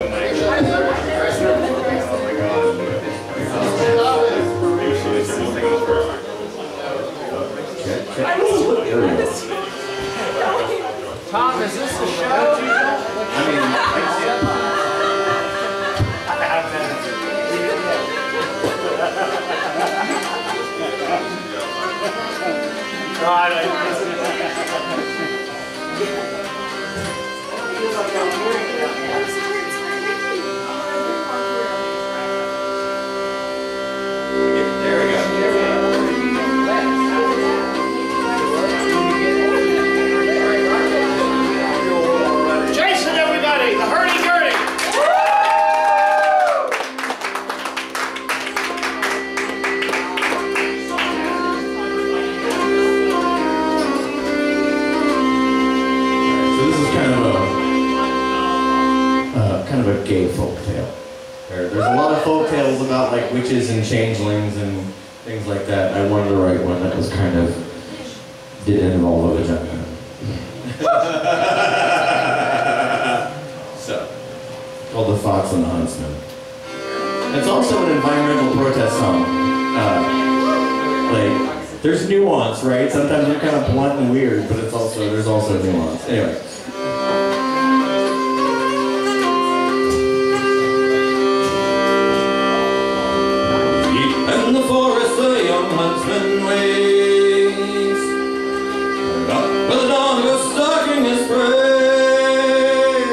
Tom, is this the show? There we go. Jason, everybody, the hurdy-gurdy. So this is kind of a gay folk tale. There's a lot of folk tales about like witches and changelings and things like that. I wanted to write one that was kind of didn't involve a vagina. So, called The Fox and the Huntsman. It's also an environmental protest song. Like, there's nuance, right? Sometimes they're kind of blunt and weird, but there's also nuance. Anyway. In the forest a young huntsman waits, up with the dawn goes stalking his prey.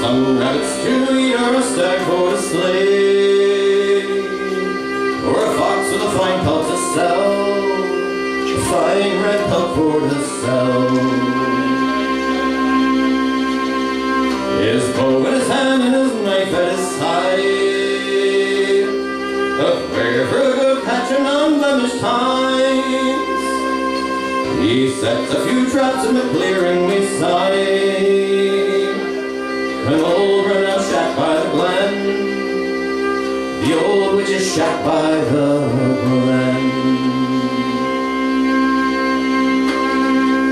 Some rabbits to eat or a stag for to slay, or a fox with a fine pelt to sell, a fine red pelt for to sell. His bow in his hand and his knife at his side, a prayer for a good catch and unblemished times. He sets a few traps in the clearing beside an old run-out shack by the glen, the old witch's shack by the glen.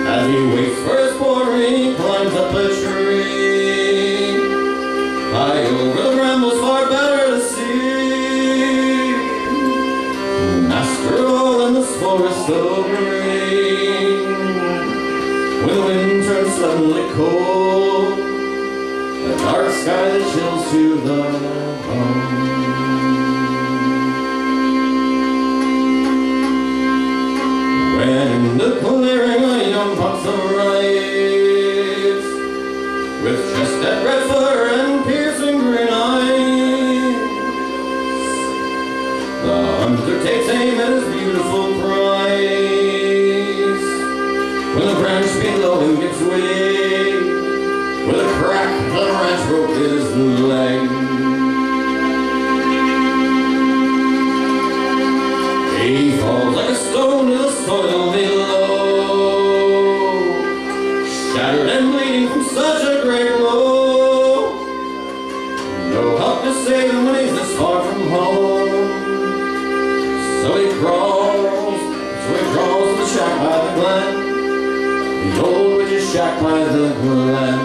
As he waits for his quarry, he climbs up a tree, high over the brambles far better to see. Master of all in this forest so green, when the wind turns suddenly cold, the dark sky that chills to the bone. When in the clearing a young fox arrives, with chest that red fur and piercing green eyes, the hunter takes aim at his beautiful prize. When the branch below him gives way, with a crack the branch broke his leg. He falls like a stone to the soil below, shattered and bleeding from such a great blow. No help to save him when he's this far from home. So he crawls to the shack by the glen, the old witch's shack by the glen.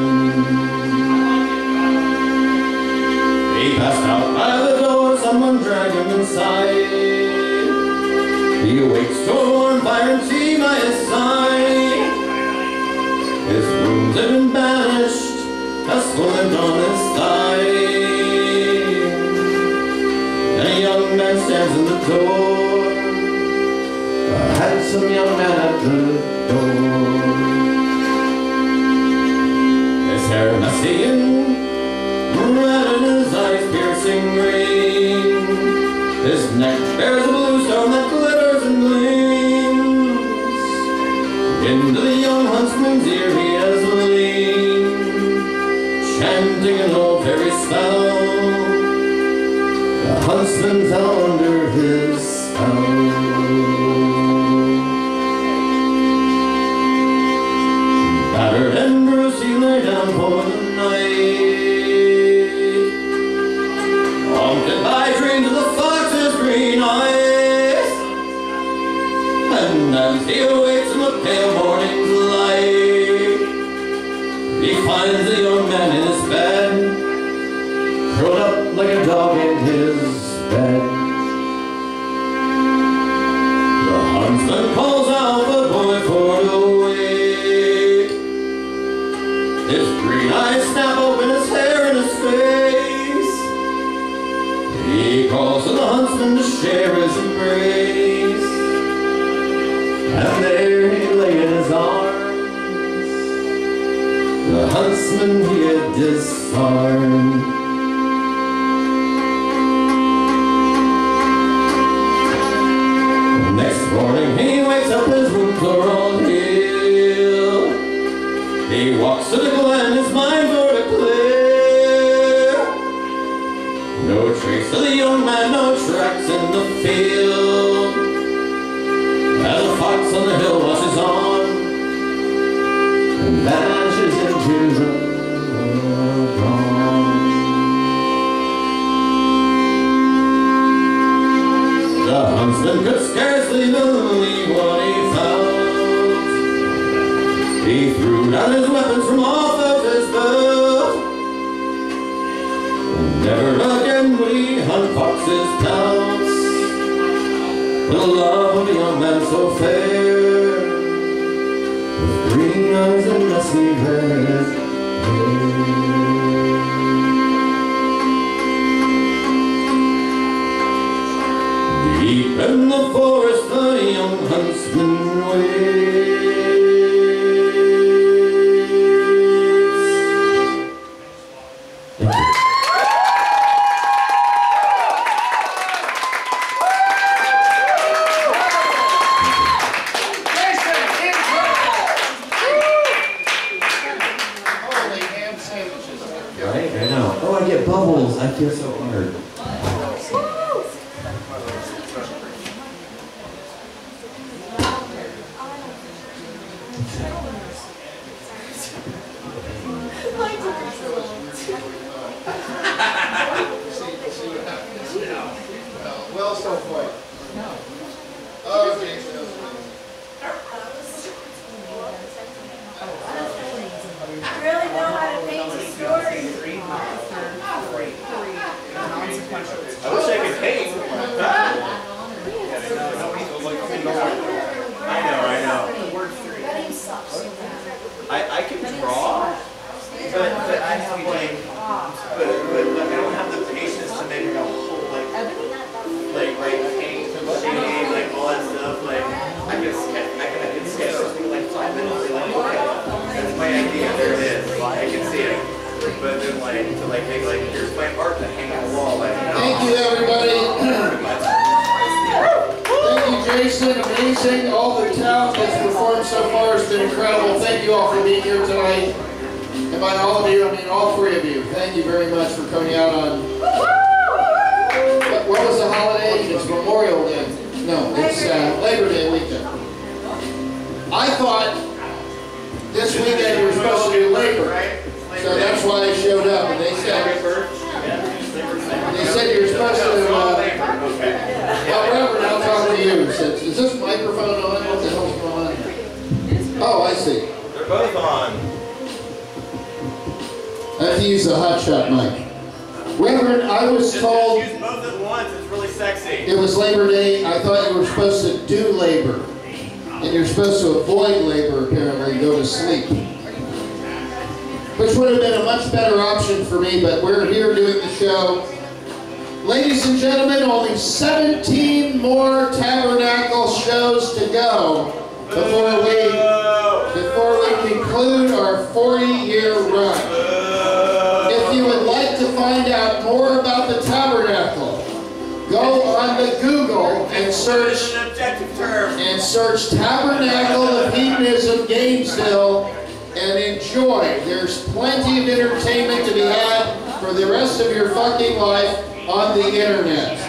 He passed out by the door, someone dragged him inside. He awakes to a warm fire and tea by his side. His wounds have been banished, a splint on his thigh. And a young man stands in the door, a handsome young man at the door. His hair messy and red and his eyes piercing green. His neck bears a blue stone that glitters and gleams. Into the young huntsman's ear he has leaned, chanting an old fairy spell. The huntsman fell under his spell. Battered and bruised he lay down for the night, haunted by dreams of the fox's green eyes. And as he awakes in the pale morning's light, he finds the young man in his bed, share his embrace. And there he lay in his arms, the huntsman he had disarmed. Next morning he wakes up, his wounds are all healed. He walks to the glen, his mind's are clear. No trace of the young man, no tracks in the field. As a fox on the hill washes on and vanishes into the dawn. The huntsman could scarcely believe what he found. He threw down his weapons from off of his belt. Never again would he hunt fox's pelts. The love of a young man so fair, with green eyes and messy red hair. Deep in the forest the young huntsman waits. Right? I know. Oh, I get bubbles. I feel so honored. Well, so far. Oh, Jason. Really know how to paint a story. I wish I could paint. I know. I can draw, but I have like, but I don't have the patience to make a whole like paint and shade, like all that stuff. Like I can sketch something like 5 minutes. Like okay, that's my idea. There it is. I can see it. But then to make here's my art to hang on the wall. Like, Thank you, everybody. Thank you, Jason. Amazing. All the talent that's performed so far has been incredible. Thank you all for being here tonight. And by all of you, I mean all 3 of you. Thank you very much for coming out on... What was the holiday? It's Memorial Day. No, it's Labor Day weekend. I thought this weekend you were supposed to do labor. So that's why I showed up. And they said you're supposed to... Reverend, I'll talk to you. Said, is this microphone on? What the hell's going on here? Oh, I see. They're both on. I have to use the hotshot mic. Reverend, I was told... Use both at once. It's really sexy. It was Labor Day. I thought you were supposed to do labor. And you're supposed to avoid labor, apparently, and go to sleep. Which would have been a much better option for me, but we're here doing the show. Ladies and gentlemen, only 17 more Tabernacle shows to go before we conclude our 40-year run. If you would like to find out more about the Tabernacle, go on the Google and search Tabernacle of Hedonism Gainesville and enjoy. There's plenty of entertainment to be had for the rest of your fucking life on the internet.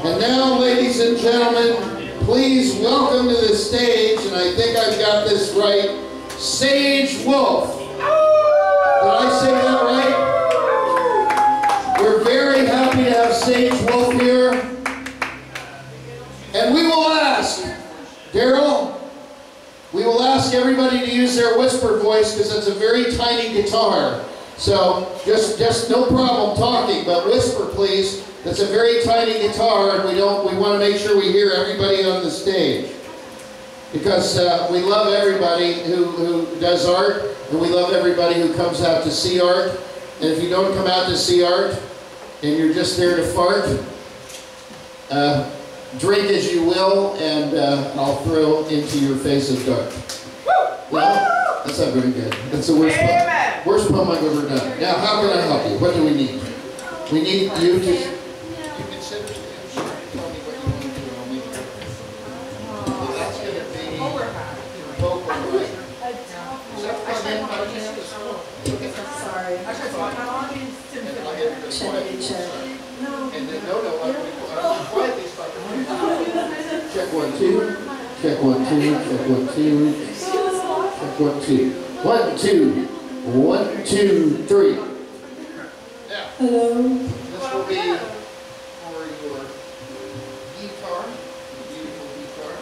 And now, ladies and gentlemen, please welcome to the stage, and I think I've got this right, Sage Wolf. Did I say that right? We're very happy to have Sage Wolf here. And we will ask, Daryl, we will ask everybody to use their whisper voice because it's a very tiny guitar. So just no problem talking, but whisper please. That's a very tiny guitar, and we want to make sure we hear everybody on the stage. Because we love everybody who does art, and we love everybody who comes out to see art. And if you don't come out to see art, and you're just there to fart, drink as you will, and I'll throw into your face of dark. Well, that's not very good. That's the worst poem I've ever done. Now, how can I help you? What do we need? We need you to... You can sit and tell me what you want to do, and I'll make it. So that's going to be vocal, right? Is that plug in by chance? Sorry. And then, no, I'm quiet these fuckers. Check 1, 2. Check 1, 2. Check 1, 2. Check 1, 2. 1, 2. 1, 2, 3. Now, Hello. this will be for your guitar, beautiful guitar.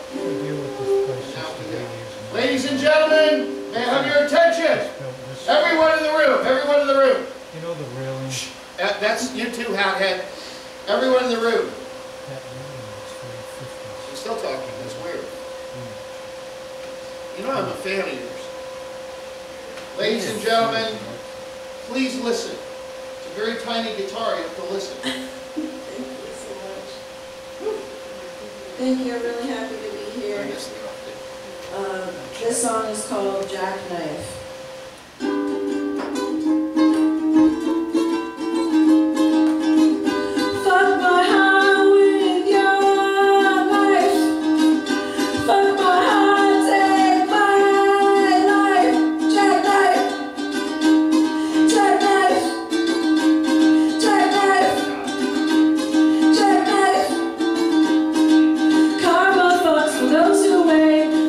Now we go. Ladies and gentlemen, may I have your attention? Everyone in the room, everyone in the room. You know the railing? That's you too, hothead. Everyone in the room. That railing is from the 50s. I'm still talking, that's weird. You know I'm a fan of yours. Ladies and gentlemen, please listen. It's a very tiny guitar, you have to listen. Thank you so much. Thank you, I'm really happy to be here. This song is called Jackknife.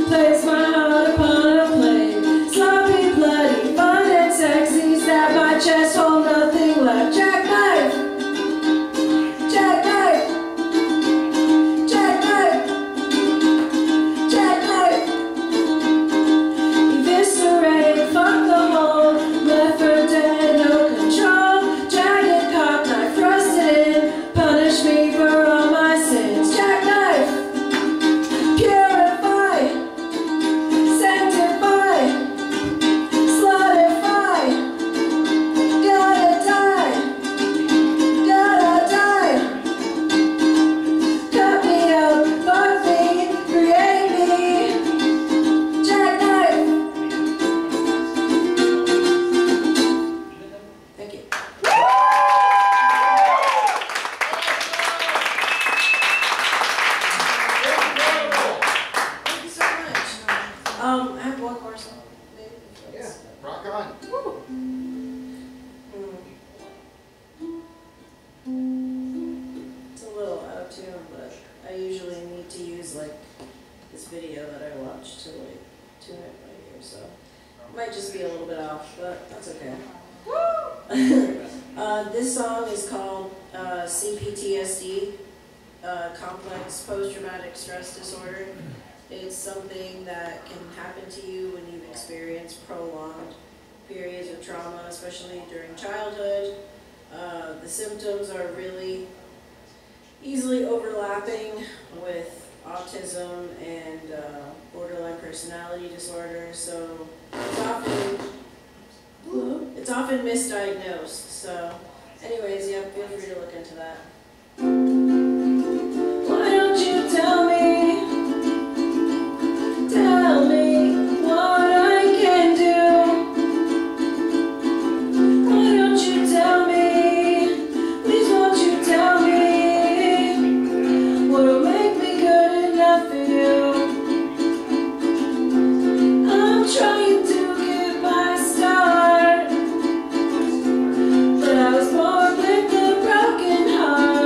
Place my heart upon a plate. Sloppy, bloody, fun and sexy. Stab my chest, hold nothing left. Jackknife, jackknife, jackknife, jackknife. Eviscerate, fuck the whole. Left for dead, no control. Jagged cock knife, thrust it in. Punish me for all my sins. Jackknife, purify. Sanctify, slaughterify, gotta die, cut me up, fuck me, create me, jackknife. Thank you. Thank you so much. I have one more song, maybe. Yeah, rock on. It's a little out of tune, but I usually need to use like this video that I watched to like tune it right here, so it might just be a little bit off, but that's okay. This song is called CPTSD, Complex Post-Traumatic Stress Disorder. It's something that can happen to you when you've experienced prolonged periods of trauma, especially during childhood. The symptoms are really easily overlapping with autism and borderline personality disorder, so it's often misdiagnosed. So anyways, yeah, feel free to look into that. Why don't you tell me what I can do? Why don't you tell me, please won't you tell me what'll make me good enough for you? I'm trying to get my start, but I was born with a broken heart.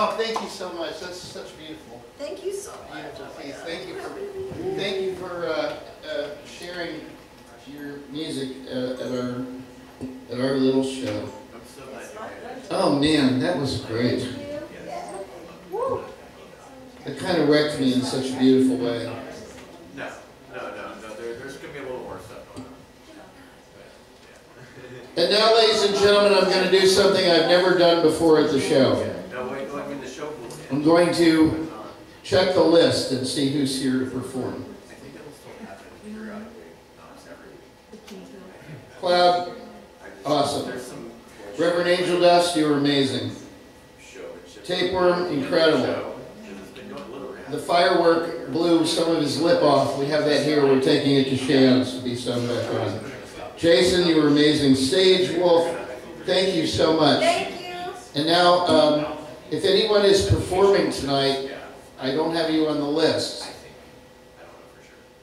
Oh, thank you so much. That's such beautiful. Thank you so much. Beautiful piece. Thank you for sharing your music at our little show. Oh man, that was great. It kind of wrecked me in such a beautiful way. No. There's going to be a little more stuff going on. And now, ladies and gentlemen, I'm going to do something I've never done before at the show. No, wait, I mean the show will end. I'm going to check the list and see who's here to perform. I think it'll still happen periodically. Not every Cloud, awesome. There's some Reverend Angel Dust, you were amazing. show. Tapeworm, incredible. The firework blew some of his lip off. We have that here. We're taking it to Shands to be sewn back on. Jason, you were amazing. Stage Wolf, thank you so much. Thank you. And now, if anyone is performing tonight, I don't have you on the list.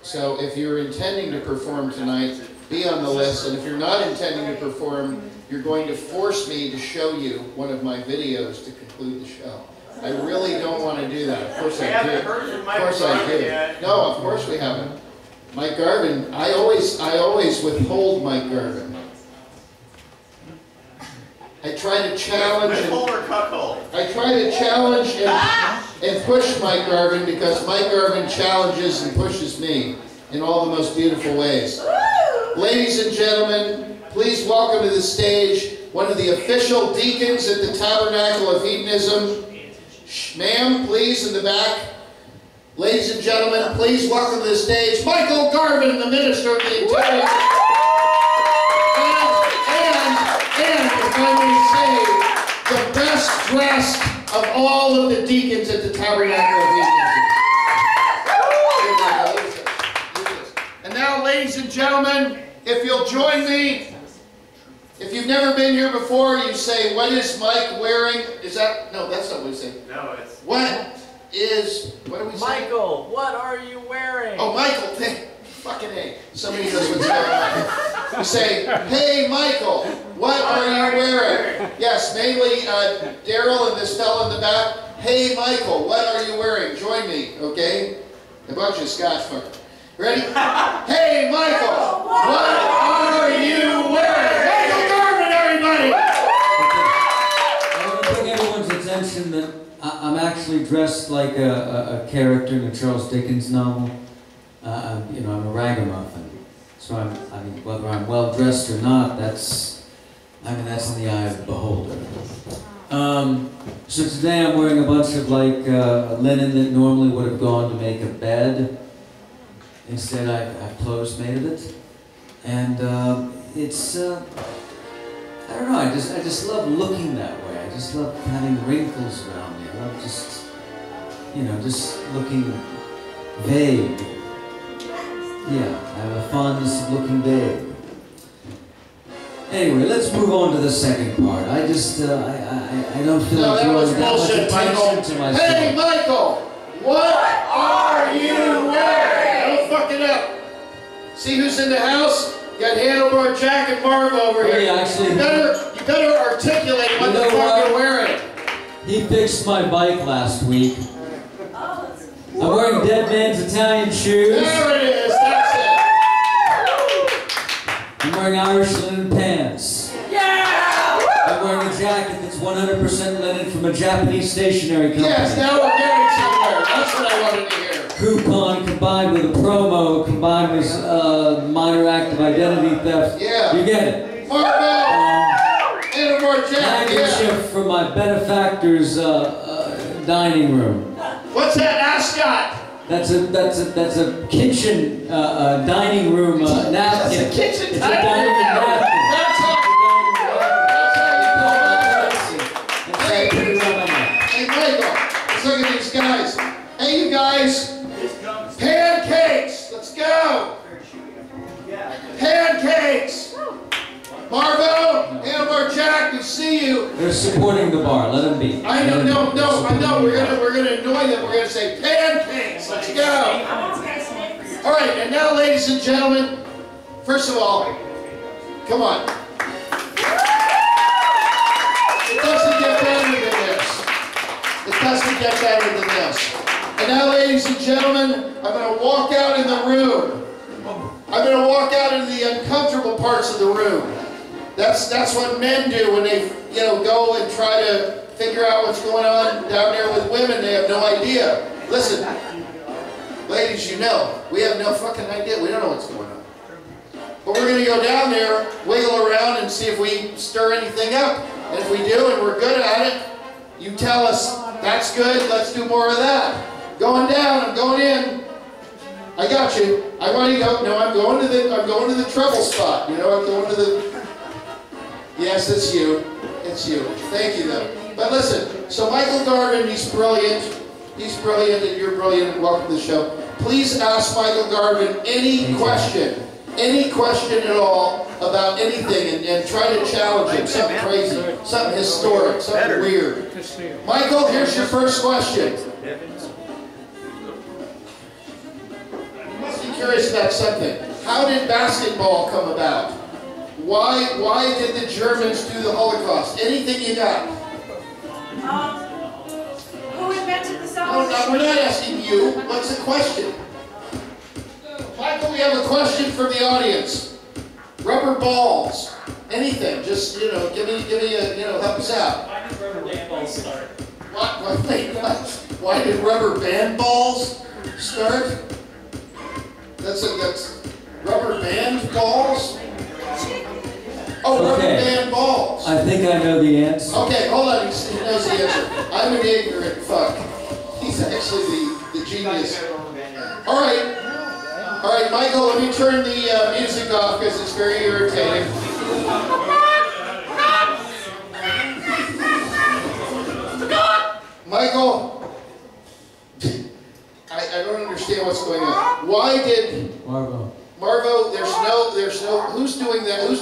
So if you're intending to perform tonight, be on the list. And if you're not intending to perform, you're going to force me to show you one of my videos to conclude the show. I really don't want to do that. Of course I do. Of course I do. No, of course we haven't. Mike Garvin, I always withhold Mike Garvin. I try to challenge and push Mike Garvin because Mike Garvin challenges and pushes me in all the most beautiful ways. Ladies and gentlemen, please welcome to the stage one of the official deacons at the Tabernacle of Hedonism. Ma'am, please, in the back. Ladies and gentlemen, please welcome to the stage Michael Garvin, the Minister of the Interior. And if I may say, the best dressed of all of the deacons at the Tabernacle of Hedonism. And now, ladies and gentlemen, if you'll join me, if you've never been here before, you say, what is Mike wearing? Is that, no, that's not what we say. No, it's... What do we say? Michael, what are you wearing? Oh, Michael, fucking A. Somebody knows what's going on. You say, hey, Michael, what are you wearing? Yes, mainly Daryl and this fellow in the back. Hey, Michael, what are you wearing? Join me, okay? A bunch of Scotch fuckers. Ready? Hey, Michael, what are you wearing? Michael Garvin, everybody! I want to bring everyone's attention that I'm actually dressed like a character in a Charles Dickens novel. You know, I'm a ragamuffin. So I mean, whether I'm well dressed or not, that's in the eye of the beholder. So today I'm wearing a bunch of like linen that normally would have gone to make a bed. Instead, I've clothes made of it, and it's I don't know. I just love looking that way. I just love having wrinkles around me. I love just looking vague. Yeah, I have a fondness of looking vague. Anyway, let's move on to the second part. I just I don't feel like drawing that much attention to myself. Hey, Michael, what are you wearing? Don't fuck it up. See who's in the house? You got Handlebar Jack and Marv over here. Yeah, actually, you better articulate what the fuck you're wearing. He fixed my bike last week. I'm wearing Dead Man's Italian shoes. There it is, that's it. I'm wearing Irish linen pants. Yeah! I'm wearing a jacket that's 100% linen from a Japanese stationery company. Yes, now we're getting somewhere. That's what I wanted to hear. Coupon combined with a promo combined with minor act of identity theft. Yeah. You get it. Marvel! Handlebar Jack, handkerchief from my benefactor's dining room. What's that ascot? That's a kitchen dining room napkin. That's a kitchen it's dining room napkin. That's how you put it on. Hey, Michael, let's look at these guys. Hey, you guys. Pancakes. Let's go. Pancakes. Marvo, Handlebar Jack, we see you. They're supporting the bar. Let them be. I know, no. I know. We're gonna annoy them. We're gonna say pancakes. Let's go. All right, and now, ladies and gentlemen, first of all, come on. It doesn't get better than this. It doesn't get better than this. And now, ladies and gentlemen, I'm going to walk out in the room. I'm going to walk out into the uncomfortable parts of the room. That's what men do when they, go and try to figure out what's going on down there with women. They have no idea. Listen, ladies, we have no fucking idea. We don't know what's going on. But we're going to go down there, wiggle around, and see if we stir anything up. And if we do, and we're good at it, you tell us, that's good, let's do more of that. Going down, I'm going in. I got you. I want to go. No, I'm going to the trouble spot. I'm going to the. Yes, it's you. It's you. Thank you, though. But listen. So Michael Garvin, he's brilliant. He's brilliant, and you're brilliant. And welcome to the show. Please ask Michael Garvin any question at all about anything, and try to challenge him. Something crazy, something historic, something weird. Michael, here's your first question. Curious about something. How did basketball come about? Why did the Germans do the Holocaust? Anything you got? Who invented the No, we're not asking you. What's the question? Michael, we have a question from the audience. Rubber balls. Anything. Just, give me a, help us out. Why did rubber band balls start? What? Why did rubber band balls start? That's rubber band balls? Oh, rubber band balls. I think I know the answer. Okay, hold on. He knows the answer. I'm an ignorant fuck. He's actually the genius. All right, Michael, let me turn the music off because it's very irritating. Michael, I don't understand what's going on. Why did Marvo? There's no. Who's doing that? Who's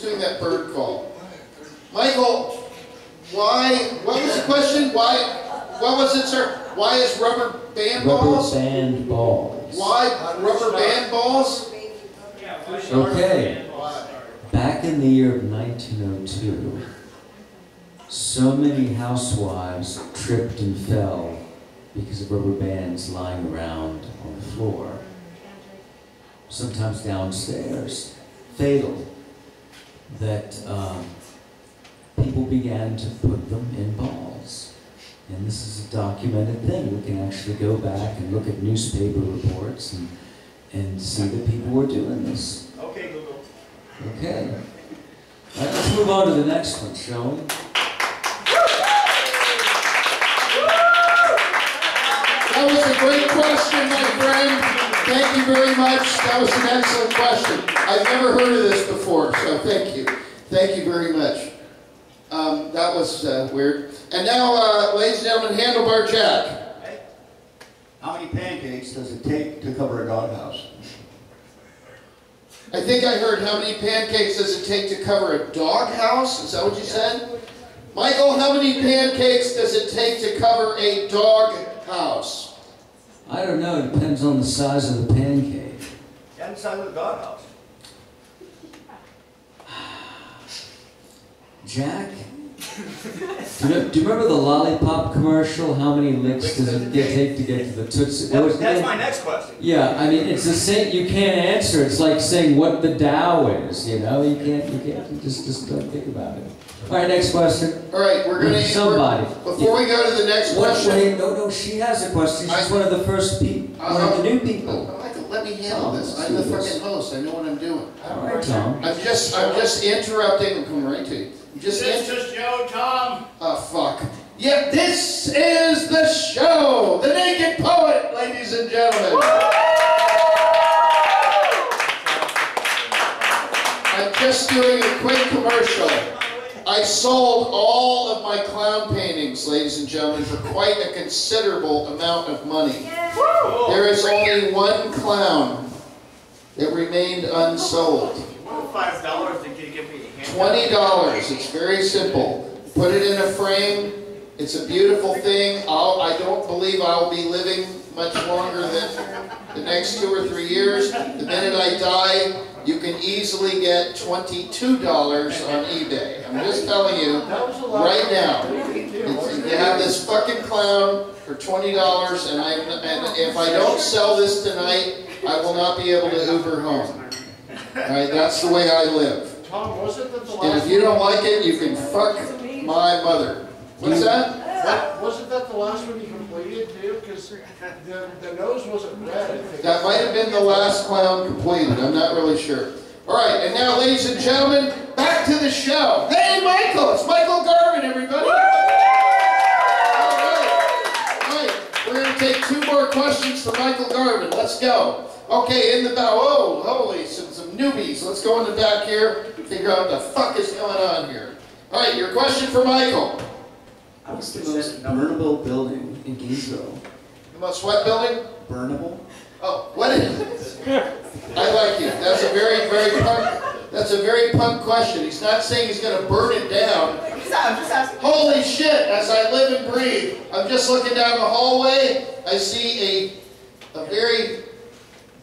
doing that bird call? Michael, why? What was the question? Why? What was it, sir? Why is rubber band balls? Rubber band balls. Why rubber band balls? Okay. Back in the year of 1902, so many housewives tripped and fell because of rubber bands lying around on the floor, sometimes downstairs, fatal, that people began to put them in balls. And this is a documented thing. We can actually go back and look at newspaper reports and see that people were doing this. Okay, Google. Okay. All right, let's move on to the next one, shall we? That was a great question, my friend. Thank you very much. That was an excellent question. I've never heard of this before, so thank you. Thank you very much. That was weird. And now, ladies and gentlemen, Handlebar Jack. How many pancakes does it take to cover a doghouse? I think I heard, how many pancakes does it take to cover a doghouse? Is that what you said? Michael, how many pancakes does it take to cover a doghouse? I don't know. It depends on the size of the pancake. And the size of the doghouse. Jack? Do you remember the lollipop commercial? How many licks does it take to get to the Tootsie? That's my next question. Yeah, I mean, it's the same. You can't answer. It's like saying what the Tao is. You can't. Just don't think about it. All right, next question. All right, we're going to somebody. Before we go to the next question. Wait, no, she has a question. She's one of the first people, one of the new people. Michael, let me handle this. I'm the fucking host. I know what I'm doing. All right, Tom. I'm just interrupting. I'm coming right to you. This is Joe, Tom. Oh, fuck. Yeah, this is the show. The Naked Poet, ladies and gentlemen. I'm just doing a quick commercial. I sold all of my clown paintings, ladies and gentlemen, for quite a considerable amount of money. There is only one clown that remained unsold. $5 to give me a hand. $20. It's very simple. Put it in a frame. It's a beautiful thing. I don't believe I'll be living much longer than the next 2 or 3 years. The minute I die, you can easily get $22 on eBay. I'm just telling you right now. You have this fucking clown for $20, and if I don't sell this tonight, I will not be able to Uber home. Alright, that's the way I live. Tom, was it that the last And if you don't like it, you can fuck my mother. What's that? Wasn't that the last one you completed too? Because the nose wasn't red. I think. That might have been the last clown completed. I'm not really sure. Alright, and now, ladies and gentlemen, back to the show. Hey, Michael! It's Michael Garvin, everybody! Alright, we're going to take 2 more questions for Michael Garvin. Let's go. Okay, in the back. Whoa, holy, some newbies. Let's go in the back here, figure out what the fuck is going on here. Alright, your question for Michael. What's the most burnable building in Gainesville? The most what building? Burnable? Oh, what is it? I like you. That's a very, very punk. That's a very punk question. He's not saying he's going to burn it down. I'm just asking. Holy shit! As I live and breathe, I'm just looking down the hallway. I see a very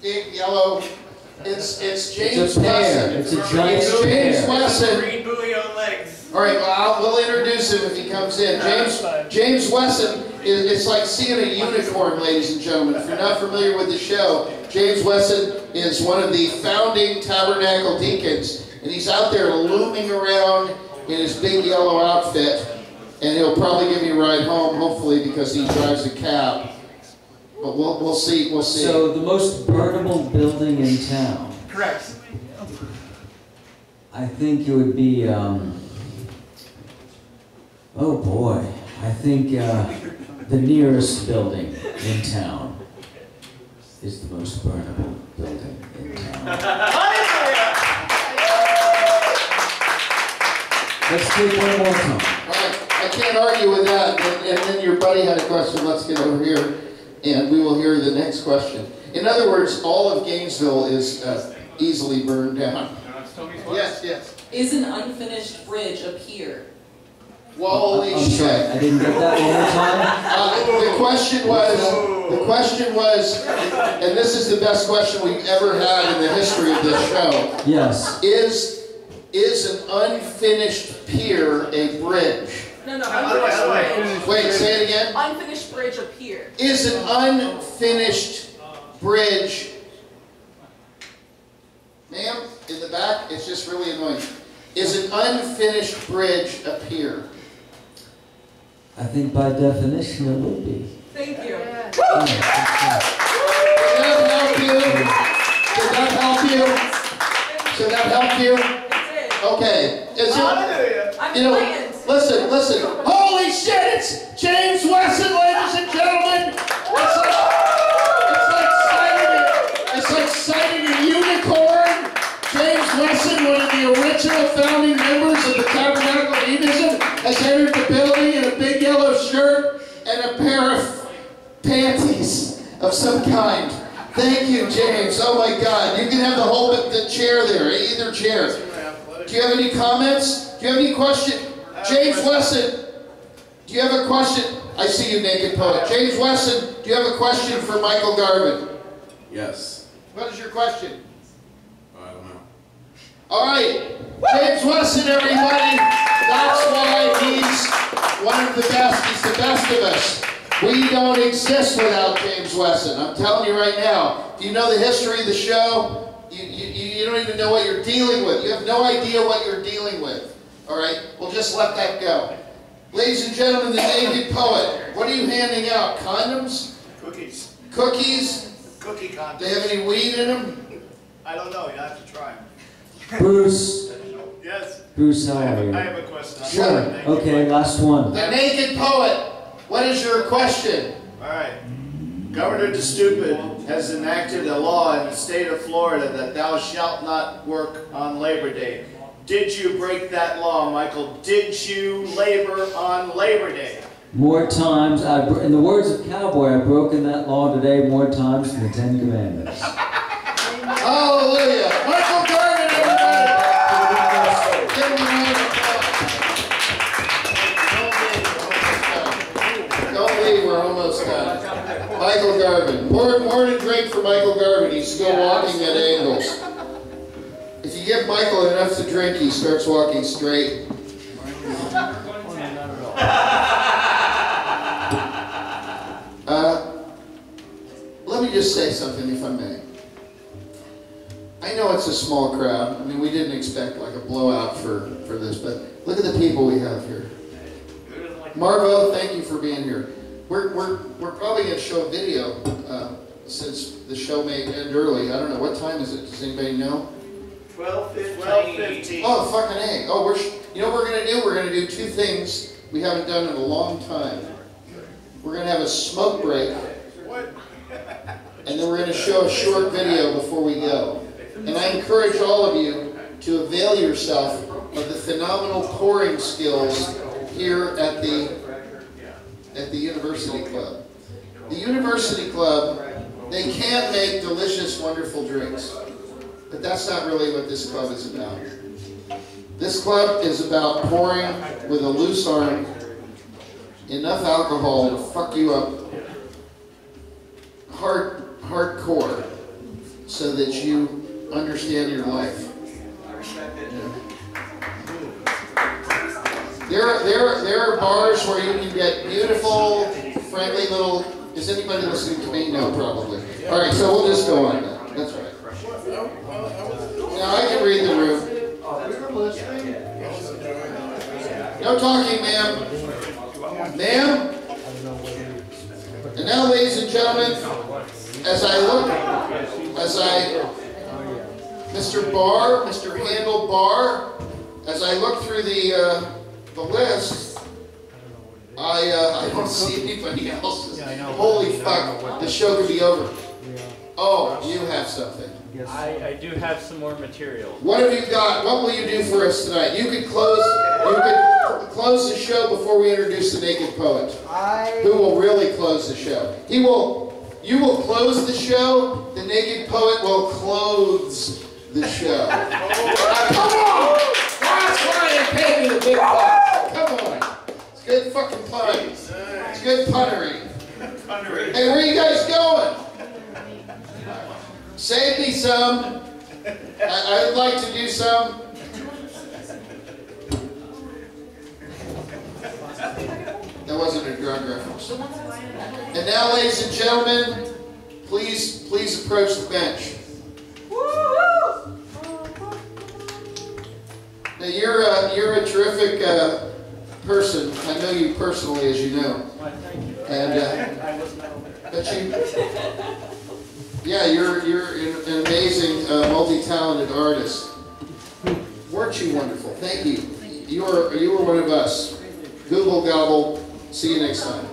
big yellow. It's James Wesson. It's a giant It's James Wesson. Green buoy on legs. All right, well, we'll introduce him if he comes in. James Wesson, it's like seeing a unicorn, ladies and gentlemen. If you're not familiar with the show, James Wesson is one of the founding Tabernacle deacons, and he's out there looming around in his big yellow outfit, and he'll probably give me a ride home, hopefully, because he drives a cab. But we'll see, we'll see. So the most burnable building in town. Correct. I think it would be, oh boy, I think the nearest building in town is the most burnable building in town. Let's take one more time. All right, I can't argue with that. And then your buddy had a question. Let's get over here, and we will hear the next question. In other words, all of Gainesville is easily burned down. Yes, yes. Is an unfinished bridge a pier? Holy I'm shit. sorry, I didn't get that one more time. The question was, and this is the best question we've ever had in the history of this show. Yes. Is an unfinished pier a bridge? No, unfinished bridge. Wait, say it again. Unfinished bridge a pier. Is an unfinished bridge, ma'am, in the back, it's just really annoying. Is an unfinished bridge a pier? I think by definition it would be. Thank you. Did that help you? Did that help you? Did that help you? Okay. Is it, you know, listen. Holy shit, it's James Wesson, ladies and gentlemen. It's like sighting a unicorn. James Wesson, one of the original founding members of the Tabernacle of Hedonism, has entered the building in a big yellow shirt and a pair of panties of some kind. Thank you, James. Oh my God. You can have the chair there, either chair. Do you have any comments? Do you have any question? James Wesson, do you have a question? I see you, naked poet. James Wesson, do you have a question for Michael Garvin? Yes. What is your question? I don't know. All right, James Wesson, everybody. That's why he's one of the best. He's the best of us. We don't exist without James Wesson. I'm telling you right now. Do you know the history of the show? You don't even know what you're dealing with. You have no idea what you're dealing with. All right? We'll just let that go. Ladies and gentlemen, the naked poet. What are you handing out? Condoms? Cookies. Cookies? Cookie condoms. They have any weed in them? I don't know. You have to try them. Bruce. Yes. Bruce, how are you? I have a question. Sure. Okay, last one. The naked poet. What is your question? All right. Governor DeStupid has enacted a law in the state of Florida that thou shalt not work on Labor Day. Did you break that law, Michael? Did you labor on Labor Day? More times, in the words of Cowboy, I've broken that law today more times than the 10 Commandments. Hallelujah. Michael Garvin, everybody. Give him a round of applause. Don't leave, we're almost done. Michael Garvin. More than drink for Michael Garvin. He's still walking at angles. If you give Michael enough to drink, he starts walking straight. just say something, if I may. I know it's a small crowd. I mean, we didn't expect like a blowout for this, but look at the people we have here. Marvo, thank you for being here. We're probably going to show a video since the show may end early. I don't know, what time is it? Does anybody know? 12:15. Oh, fucking A. Oh, you know what we're going to do? We're going to do two things we haven't done in a long time. We're going to have a smoke break, and then we're going to show a short video before we go. And I encourage all of you to avail yourself of the phenomenal pouring skills here at the University Club. The University Club, they can make delicious, wonderful drinks, but that's not really what this club is about. This club is about pouring with a loose arm enough alcohol to fuck you up hardcore so that you understand your life. There are bars where you can get beautiful, friendly little... Is anybody listening to me? No, probably. All right, so we'll just go on then. That's right. Now I can read the room. No talking, ma'am. Ma'am? And now, ladies and gentlemen, Mr. Barr, Mr. Handel Barr, as I look through the list, I don't see anybody else's. Holy fuck, the show could be over. Oh, you have something. I do have some more material. What have you got? What will you do for us tonight? You could close the show before we introduce the Naked Poet. Who will really close the show? You will close the show, the Naked Poet will close the show. Come on! That's why they paid me the big bucks. Come on. It's good fucking pun. It's good punnery. Hey, where are you guys going? Save me some. I'd like to do some. That wasn't a drug reference. And now, ladies and gentlemen, please approach the bench. Now you're a terrific person. I know you personally, as you know. And you're an amazing, multi-talented artist. Weren't you wonderful? Thank you. You were one of us. Google gobble. See you next time.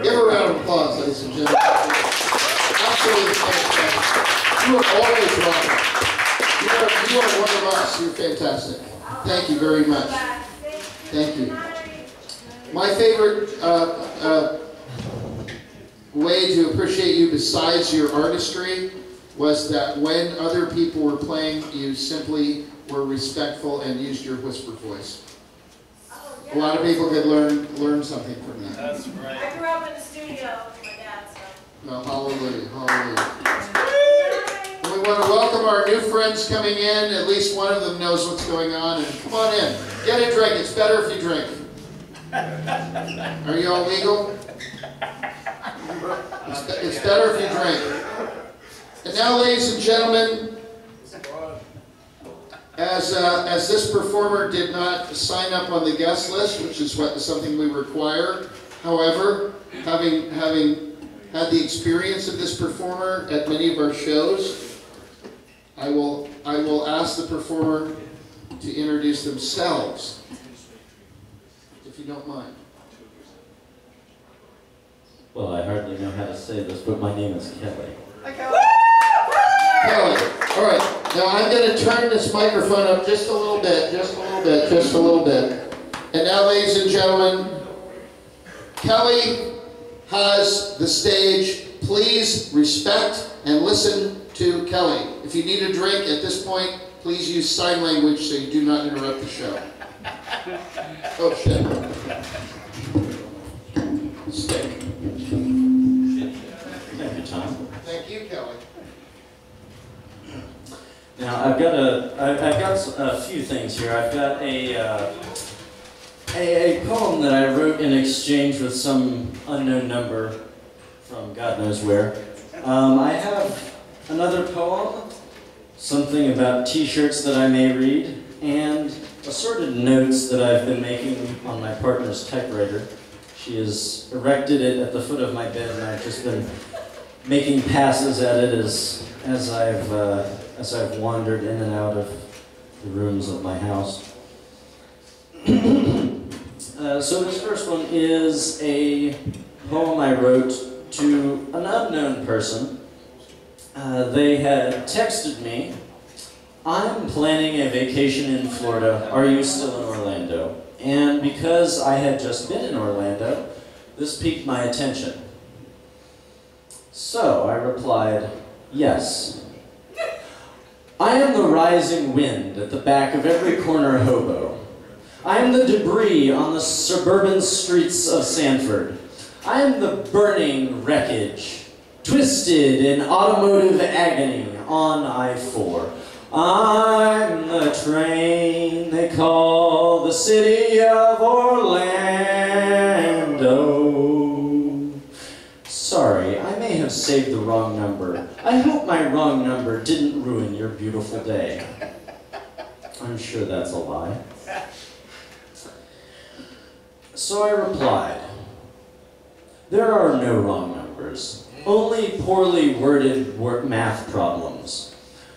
Give a round of applause, ladies and gentlemen. Absolutely fantastic. You are always welcome. You are one of us. You're fantastic. Thank you very much. Thank you. My favorite way to appreciate you besides your artistry was that when other people were playing, you simply were respectful and used your whisper voice. A lot of people could learn something from that. That's right. I grew up in the studio with my dad, so. Well, hallelujah, hallelujah. We want to welcome our new friends coming in. At least one of them knows what's going on. And come on in. Get a drink. It's better if you drink. Are you all legal? It's better if you drink. And now, ladies and gentlemen, as this performer did not sign up on the guest list, which is something we require, however, having had the experience of this performer at many of our shows, I will ask the performer to introduce themselves, if you don't mind. Well, I hardly know how to say this, but my name is Kelly. Kelly. All right. Now I'm going to turn this microphone up just a little bit, just a little bit, just a little bit. And now, ladies and gentlemen, Kelly has the stage. Please respect and listen to Kelly. If you need a drink at this point, please use sign language so you do not interrupt the show. Oh, shit. Stick. Thank you, Tom. Thank you, Kelly. Now I've got a few things here. I've got a poem that I wrote in exchange with some unknown number from God knows where. I have another poem, something about t-shirts that I may read, and assorted notes that I've been making on my partner's typewriter. She has erected it at the foot of my bed, and I've just been making passes at it as I've wandered in and out of the rooms of my house. So this first one is a poem I wrote to an unknown person. They had texted me, "I'm planning a vacation in Florida. Are you still in Orlando?" And because I had just been in Orlando, this piqued my attention. So I replied, "Yes. I am the rising wind at the back of every corner hobo. I am the debris on the suburban streets of Sanford. I am the burning wreckage, twisted in automotive agony on I-4. I'm the train they call the city of Orlando." Sorry, I may have saved the wrong number. I hope my wrong number didn't ruin your beautiful day. I'm sure that's a lie. So I replied, "There are no wrong numbers, only poorly worded math problems.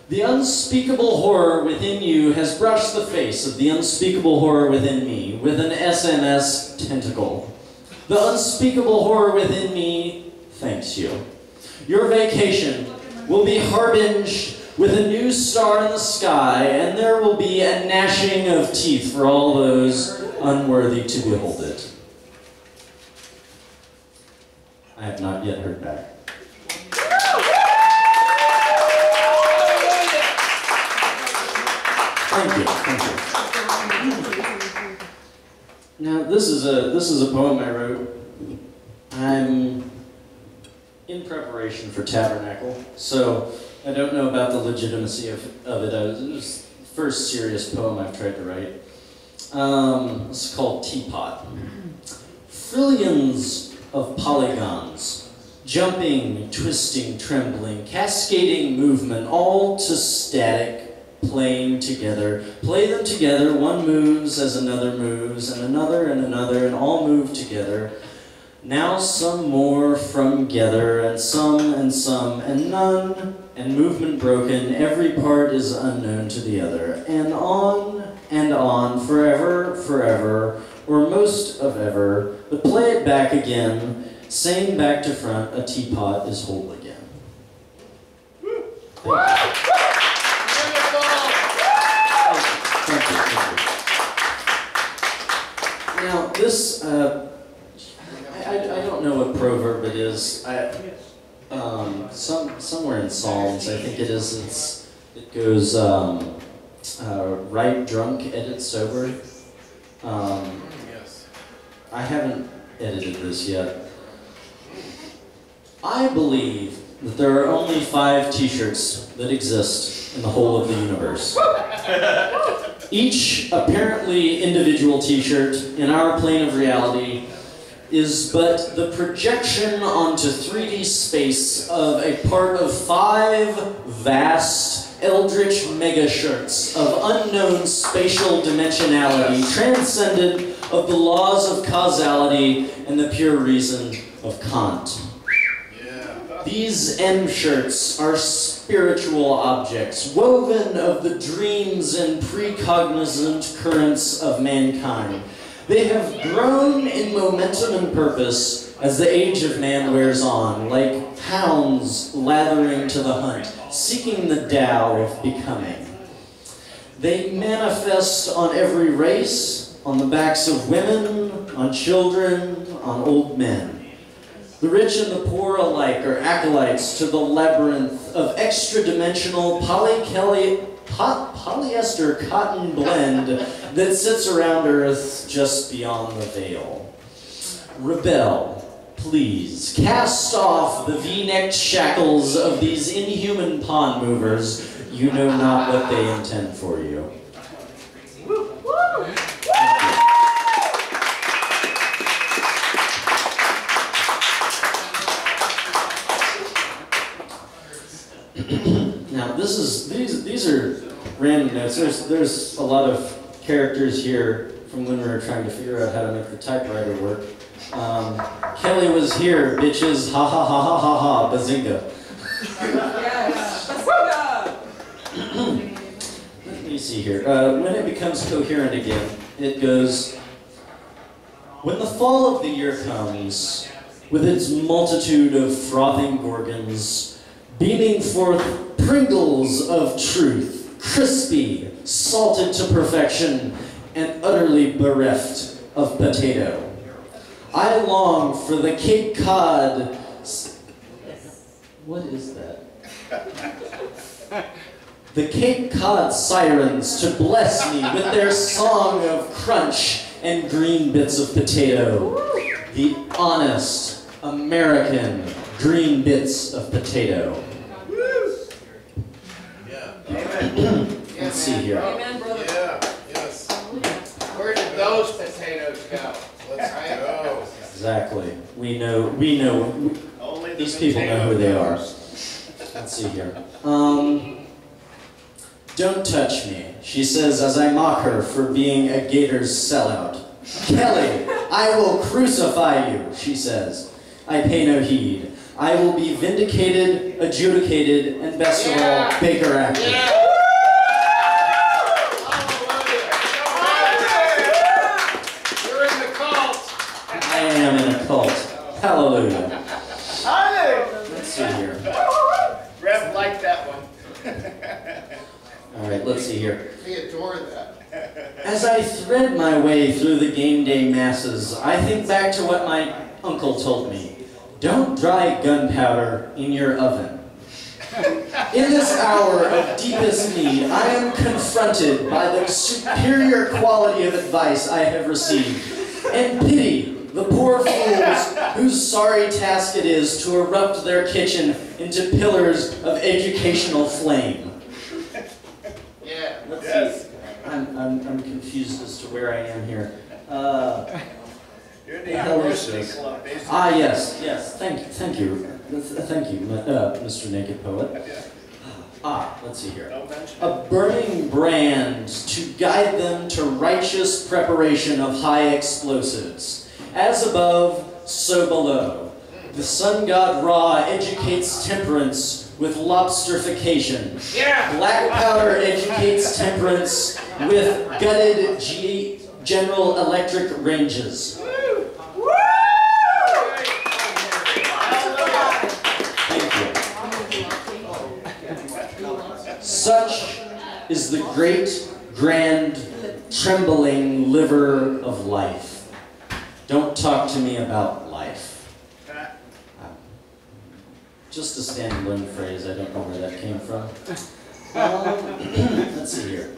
The unspeakable horror within you has brushed the face of the unspeakable horror within me with an SMS tentacle. The unspeakable horror within me thanks you. Your vacation will be harbinged with a new star in the sky, and there will be a gnashing of teeth for all those unworthy to behold it." I have not yet heard back. Thank you. Now this is a poem I wrote. I'm in preparation for Tabernacle, so I don't know about the legitimacy of it. It was the first serious poem I've tried to write. It's called Teapot. Trillions of polygons, jumping, twisting, trembling, cascading movement, all to static, playing together. Play them together, one moves as another moves, and another, and all move together. Now some more from gether, and some, and none, and movement broken, every part is unknown to the other, and on, forever, forever, or most of ever, but play it back again, same back to front, a teapot is whole again. Thank you. Now this, I don't know what proverb it is. Somewhere in Psalms, I think it is. It goes, "Write drunk, edit sober." I haven't edited this yet. I believe that there are only 5 t-shirts that exist in the whole of the universe. Each apparently individual t-shirt in our plane of reality is but the projection onto 3D space of a part of 5 vast, eldritch mega-shirts of unknown spatial dimensionality, transcendent of the laws of causality and the pure reason of Kant. These M-shirts are spiritual objects, woven of the dreams and precognizant currents of mankind. They have grown in momentum and purpose as the age of man wears on, like hounds lathering to the hunt, seeking the Tao of becoming. They manifest on every race, on the backs of women, on children, on old men. The rich and the poor alike are acolytes to the labyrinth of extra-dimensional polyester cotton blend that sits around Earth just beyond the veil. Rebel, please. Cast off the V-necked shackles of these inhuman pawn movers. You know not what they intend for you. random notes. There's a lot of characters here from when we were trying to figure out how to make the typewriter work. Kelly was here, bitches, ha ha ha ha ha ha, bazinga. Yes, bazinga! Let me see here. When it becomes coherent again, it goes, when the fall of the year comes, with its multitude of frothing gorgons, beaming forth Pringles of truth, crispy, salted to perfection, and utterly bereft of potato. I long for the Cape Cod... What is that? The Cape Cod sirens to bless me with their song of crunch and green bits of potato. The honest American green bits of potato. Let's see here. Amen, brother. Yeah, yes. Where did those potatoes go? Let's go. Exactly. We know, these people know who they are. Let's see here. Don't touch me, she says as I mock her for being a Gators sellout. Kelly, I will crucify you, she says. I pay no heed. I will be vindicated, adjudicated, and best of all, Baker acted. You're in the cult. I am in a cult. Hallelujah. Hallelujah. Let's see here. Rev liked that one. All right, let's see here. He adored that. As I thread my way through the game day masses, I think back to what my uncle told me. Don't dry gunpowder in your oven. In this hour of deepest need, I am confronted by the superior quality of advice I have received, and pity the poor fools whose sorry task it is to erupt their kitchen into pillars of educational flame. Yeah. Let's see. I'm confused as to where I am here. You're in the University Club, basically. Ah, yes. Thank you, Mr. Naked Poet. Let's see here. A burning brand to guide them to righteous preparation of high explosives. As above, so below. The sun god Ra educates temperance with lobsterification. Yeah. Black powder educates temperance with gutted General Electric ranges. Thank you. Such is the great, grand, trembling liver of life. Don't talk to me about life. Just a standalone phrase, I don't know where that came from. Let's see here.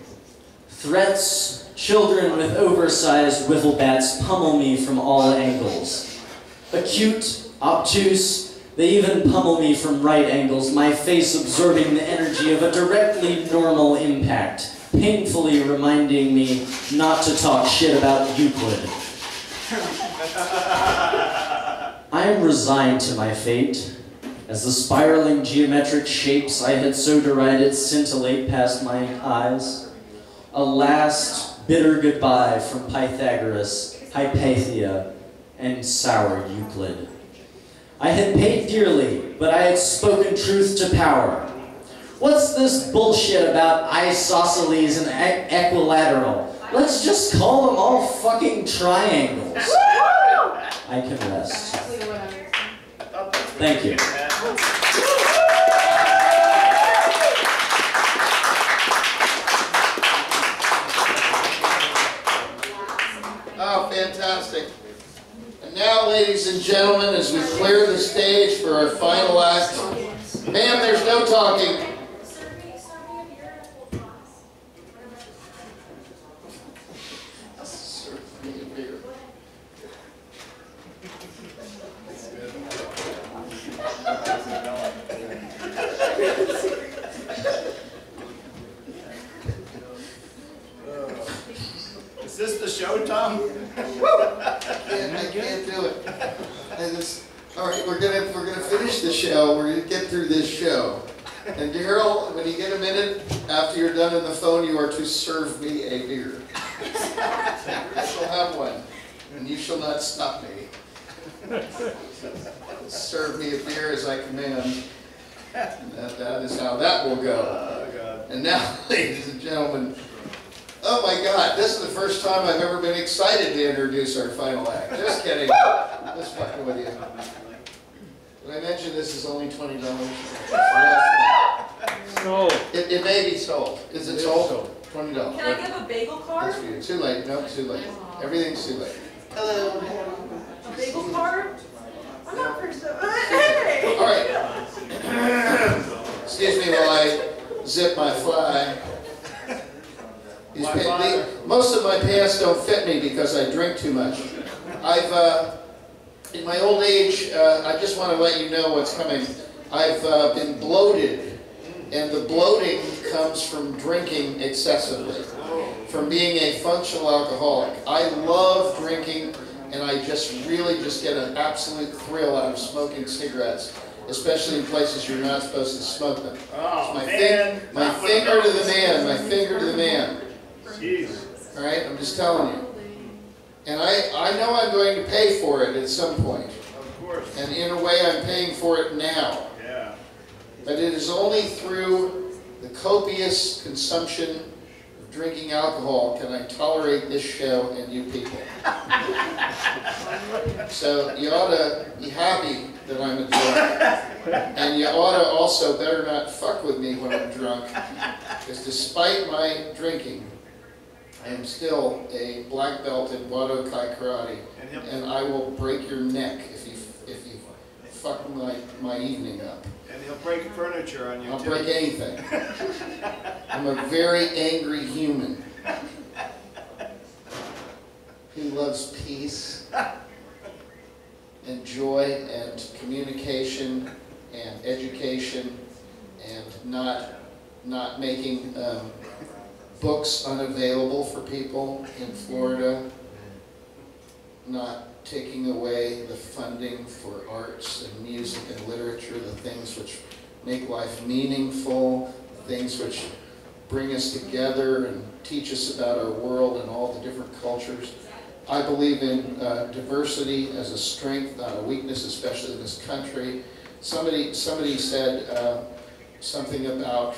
Threats, children with oversized wiffle bats pummel me from all angles. Acute, obtuse, they even pummel me from right angles, my face absorbing the energy of a directly normal impact, painfully reminding me not to talk shit about Euclid. I am resigned to my fate, as the spiraling geometric shapes I had so derided scintillate past my eyes. A last bitter goodbye from Pythagoras, Hypatia, and sour Euclid. I had paid dearly, but I had spoken truth to power. What's this bullshit about isosceles and equilateral? Let's just call them all fucking triangles. I can rest. Thank you. Oh, fantastic. And now, ladies and gentlemen, as we clear the stage for our final act, ma'am, there's no talking. Is this the show, Tom? I can't do it. All right, we're gonna finish the show. We're gonna get through this show. And Daryl, when you get a minute after you're done on the phone, you are to serve me a beer. I shall have one, and you shall not stop me. Serve me a beer as I command. That is how that will go. And now, ladies and gentlemen, oh my God, this is the first time I've ever been excited to introduce our final act. Just kidding. Just fucking with you. Did I mention this is only $20? Sold. It may be sold. Is it sold? $20. Can I give a bagel card? That's for you. Too late. No, too late. Everything's too late. Hello. A bagel card? I'm not for so. Hey! All right. Excuse me while I zip my fly. Most of my pants don't fit me because I drink too much. In my old age, I just want to let you know what's coming. I've been bloated, and the bloating comes from drinking excessively, from being a functional alcoholic. I love drinking, and I really get an absolute thrill out of smoking cigarettes, especially in places you're not supposed to smoke them. Oh, my man. My finger to the man, my finger to the man. Jeez. All right, I'm just telling you. And I know I'm going to pay for it at some point. Of course. And in a way, I'm paying for it now. Yeah. But it is only through the copious consumption of drinking alcohol can I tolerate this show and you people. So you ought to be happy that I'm a drunk. And you ought to also better not fuck with me when I'm drunk. Because despite my drinking, I am still a black belt in Wado Kai Karate, and I will break your neck if you fuck my evening up. And he'll break furniture on you. I'll break anything. I'm a very angry human who loves peace and joy and communication and education and not making books unavailable for people in Florida, not taking away the funding for arts and music and literature, the things which make life meaningful, the things which bring us together and teach us about our world and all the different cultures. I believe in diversity as a strength, not a weakness, especially in this country. Somebody said something about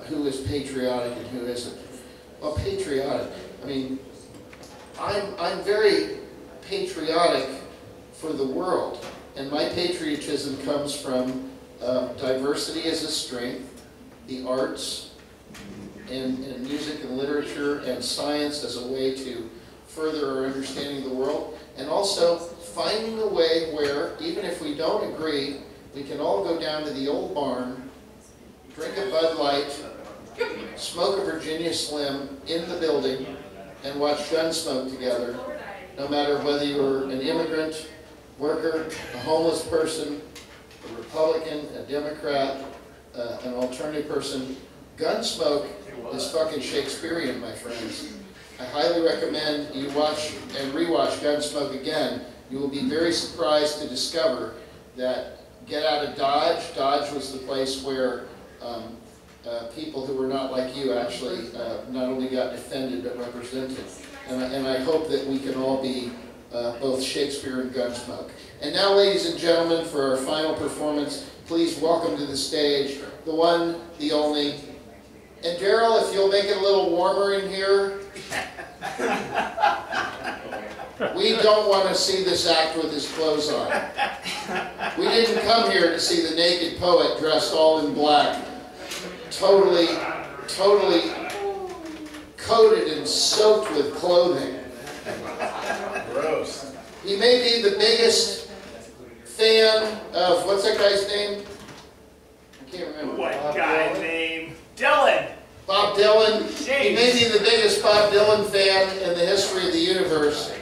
who is patriotic and who isn't. Well, patriotic. I mean, I'm very patriotic for the world, and my patriotism comes from diversity as a strength, the arts, and music and literature and science as a way to further our understanding of the world, and also finding a way where, even if we don't agree, we can all go down to the old barn, drink a Bud Light, smoke a Virginia Slim in the building, and watch Gunsmoke together, no matter whether you're an immigrant, worker, a homeless person, a Republican, a Democrat, an alternative person. Gunsmoke is fucking Shakespearean, my friends. I highly recommend you watch and rewatch Gunsmoke again. You will be very surprised to discover that Get Out of Dodge. Dodge was the place where people who were not like you actually not only got defended but represented. And I hope that we can all be both Shakespeare and Gunsmoke. And now, ladies and gentlemen, for our final performance, please welcome to the stage the one, the only. And Daryl, if you'll make it a little warmer in here. We don't want to see this act with his clothes on. We didn't come here to see the naked poet dressed all in black, totally coated and soaked with clothing. Gross. He may be the biggest fan of, what's that guy's name? I can't remember. What guy named Dylan? Bob Dylan. Jeez. He may be the biggest Bob Dylan fan in the history of the universe.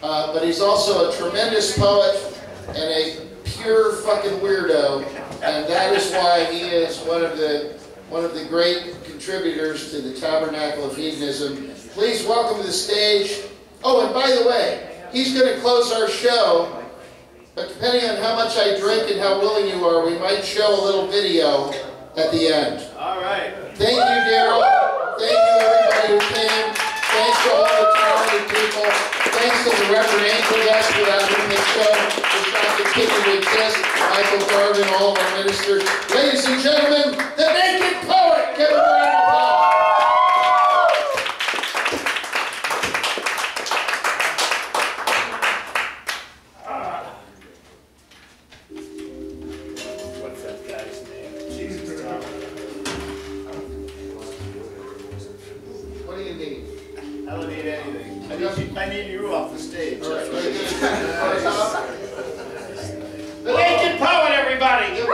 But he's also a tremendous poet and a pure fucking weirdo. And that is why he is one of the great contributors to the Tabernacle of Hedonism. Please welcome to the stage. Oh, and by the way, he's going to close our show. But depending on how much I drink and how willing you are, we might show a little video at the end. All right. Thank you, Daryl. Thank you, everybody who came. Thanks to all the talented people. Thanks to the Reverend Angel Guest for having this show. It's not continue to exist. Michael Garvin, all of our ministers. Ladies and gentlemen, the Naked Poet. Give him a round of applause. What's that guy's name? Jesus, Tom. What do you need? I don't need anything. I need you off the stage. All right, very good. The Naked Poet, everybody! Am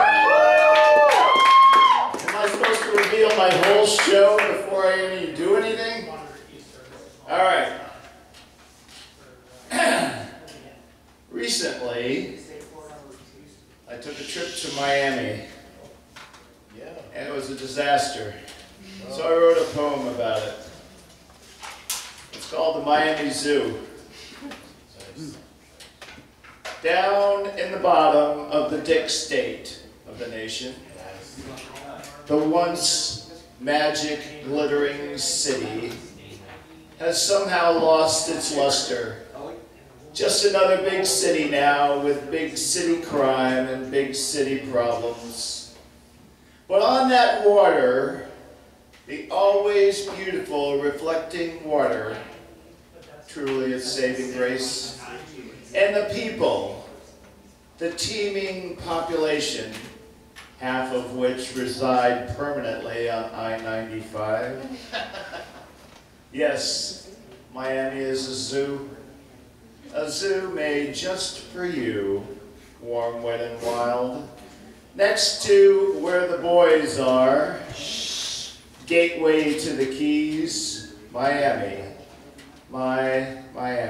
I supposed to reveal my whole show before I even do anything? All right. Recently, I took a trip to Miami, and it was a disaster. So I wrote a poem about it. It's called The Miami Zoo. Down in the bottom of the Dick State of the nation, the once magic, glittering city has somehow lost its luster. Just another big city now with big city crime and big city problems. But on that water, the always beautiful reflecting water, truly a saving grace, and the people, the teeming population, half of which reside permanently on I-95. Yes, Miami is a zoo made just for you, warm, wet, and wild. Next to where the boys are, gateway to the Keys, Miami, my Miami.